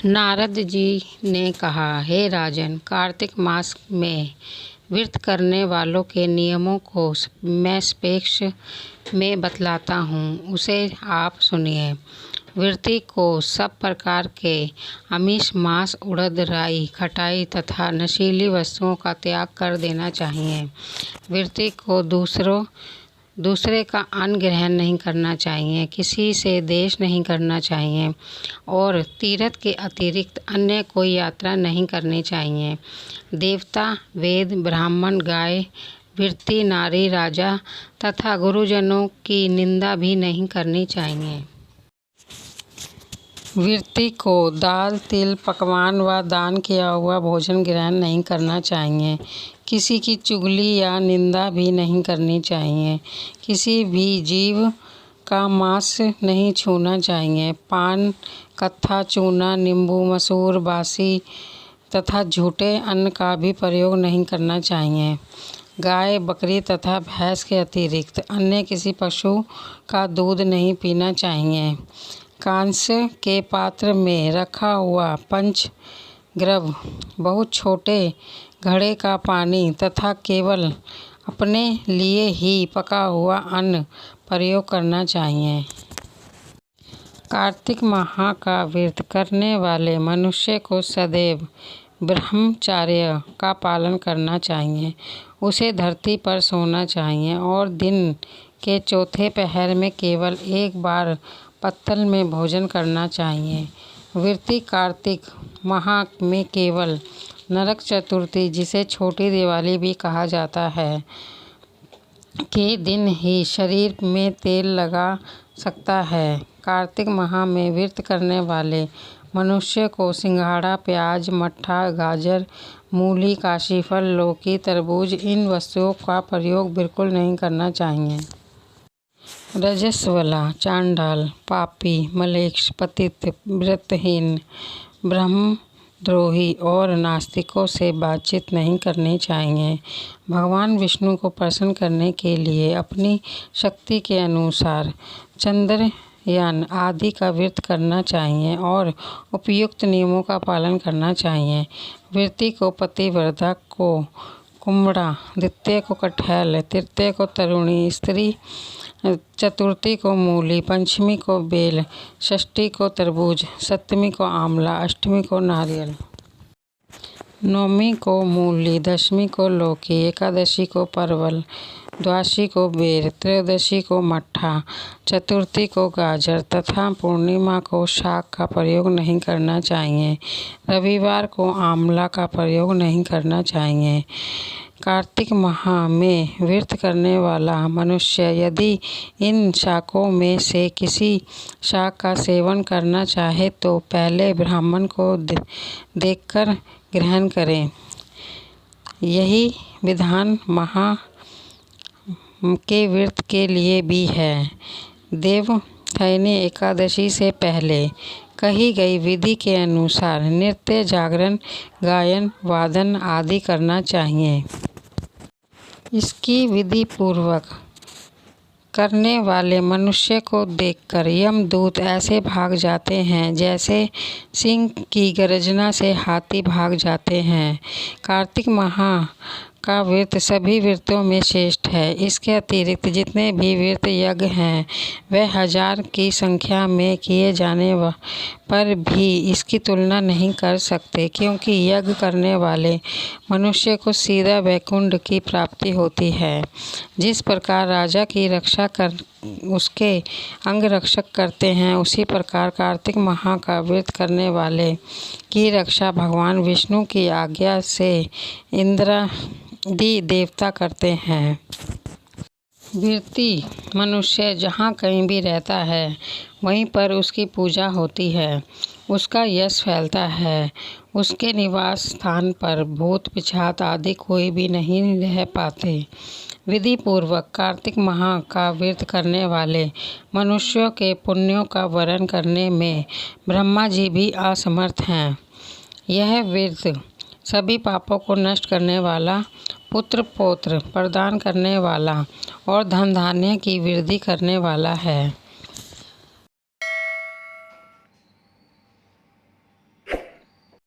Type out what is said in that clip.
नारद जी ने कहा, हे राजन, कार्तिक मास में व्रत करने वालों के नियमों को मैं संक्षेप में बतलाता हूँ, उसे आप सुनिए। व्रती को सब प्रकार के आमिष, मांस, उड़द, राई, खटाई तथा नशीली वस्तुओं का त्याग कर देना चाहिए। व्रती को दूसरे का अन्न ग्रहण नहीं करना चाहिए, किसी से द्वेष नहीं करना चाहिए और तीर्थ के अतिरिक्त अन्य कोई यात्रा नहीं करनी चाहिए। देवता, वेद, ब्राह्मण, गाय, व्रती, नारी, राजा तथा गुरुजनों की निंदा भी नहीं करनी चाहिए। व्रती को दाल, तिल, पकवान व दान किया हुआ भोजन ग्रहण नहीं करना चाहिए। किसी की चुगली या निंदा भी नहीं करनी चाहिए। किसी भी जीव का मांस नहीं छूना चाहिए। पान, कत्था, चूना, नींबू, मसूर, बासी तथा झूठे अन्न का भी प्रयोग नहीं करना चाहिए। गाय, बकरी तथा भैंस के अतिरिक्त अन्य किसी पशु का दूध नहीं पीना चाहिए। कांस्य के पात्र में रखा हुआ पंचगव्य, बहुत छोटे घड़े का पानी तथा केवल अपने लिए ही पका हुआ अन्न प्रयोग करना चाहिए। कार्तिक माह का व्रत करने वाले मनुष्य को सदैव ब्रह्मचर्य का पालन करना चाहिए। उसे धरती पर सोना चाहिए और दिन के चौथे पहर में केवल एक बार पत्तल में भोजन करना चाहिए। व्रती कार्तिक माह में केवल नरक चतुर्थी, जिसे छोटी दिवाली भी कहा जाता है, के दिन ही शरीर में तेल लगा सकता है। कार्तिक माह में व्रत करने वाले मनुष्य को सिंघाड़ा, प्याज, मट्ठा, गाजर, मूली, काशीफल, लौकी, तरबूज इन वस्तुओं का प्रयोग बिल्कुल नहीं करना चाहिए। रजस्वला, चांडाल, पापी, म्लेच्छ, पतित, व्रतहीन, ब्रह्मद्रोही और नास्तिकों से बातचीत नहीं करनी चाहिए। भगवान विष्णु को प्रसन्न करने के लिए अपनी शक्ति के अनुसार चंद्रयान आदि का व्रत करना चाहिए और उपयुक्त नियमों का पालन करना चाहिए। व्रती को पतिव्रता को कुम्हड़ा, द्वितीया को कटहल, तृतीया को तरुणी स्त्री, चतुर्थी को मूली, पंचमी को बेल, षष्ठी को तरबूज, सप्तमी को आंवला, अष्टमी को नारियल, नवमी को मूली, दशमी को लौकी, एकादशी को परवल, द्वादशी को बेर, त्रयोदशी को मट्ठा, चतुर्थी को गाजर तथा पूर्णिमा को शाक का प्रयोग नहीं करना चाहिए। रविवार को आंवला का प्रयोग नहीं करना चाहिए। कार्तिक माह में व्रत करने वाला मनुष्य यदि इन शाकों में से किसी शाक का सेवन करना चाहे तो पहले ब्राह्मण को देखकर ग्रहण करें। यही विधान माह के व्रत के लिए भी है। देवोत्थानी एकादशी से पहले कही गई विधि के अनुसार नृत्य, जागरण, गायन, वादन आदि करना चाहिए। इसकी विधि पूर्वक करने वाले मनुष्य को देखकर यमदूत ऐसे भाग जाते हैं जैसे सिंह की गर्जना से हाथी भाग जाते हैं। कार्तिक माह का व्रत सभी व्रतों में श्रेष्ठ है। इसके अतिरिक्त जितने भी व्रत यज्ञ हैं वह 1000 की संख्या में किए जाने पर भी इसकी तुलना नहीं कर सकते, क्योंकि यज्ञ करने वाले मनुष्य को सीधा वैकुंठ की प्राप्ति होती है। जिस प्रकार राजा की रक्षा कर उसके अंगरक्षक करते हैं, उसी प्रकार कार्तिक माह का व्रत करने वाले की रक्षा भगवान विष्णु की आज्ञा से इंद्रादि देवता करते हैं। व्रती मनुष्य जहाँ कहीं भी रहता है वहीं पर उसकी पूजा होती है, उसका यश फैलता है। उसके निवास स्थान पर भूत, पिशाच आदि कोई भी नहीं रह पाते। विधि पूर्वक कार्तिक माह का व्रत करने वाले मनुष्यों के पुण्यों का वर्णन करने में ब्रह्मा जी भी असमर्थ हैं। यह व्रत सभी पापों को नष्ट करने वाला, पुत्र पौत्र प्रदान करने वाला और धन धान्य की वृद्धि करने वाला है।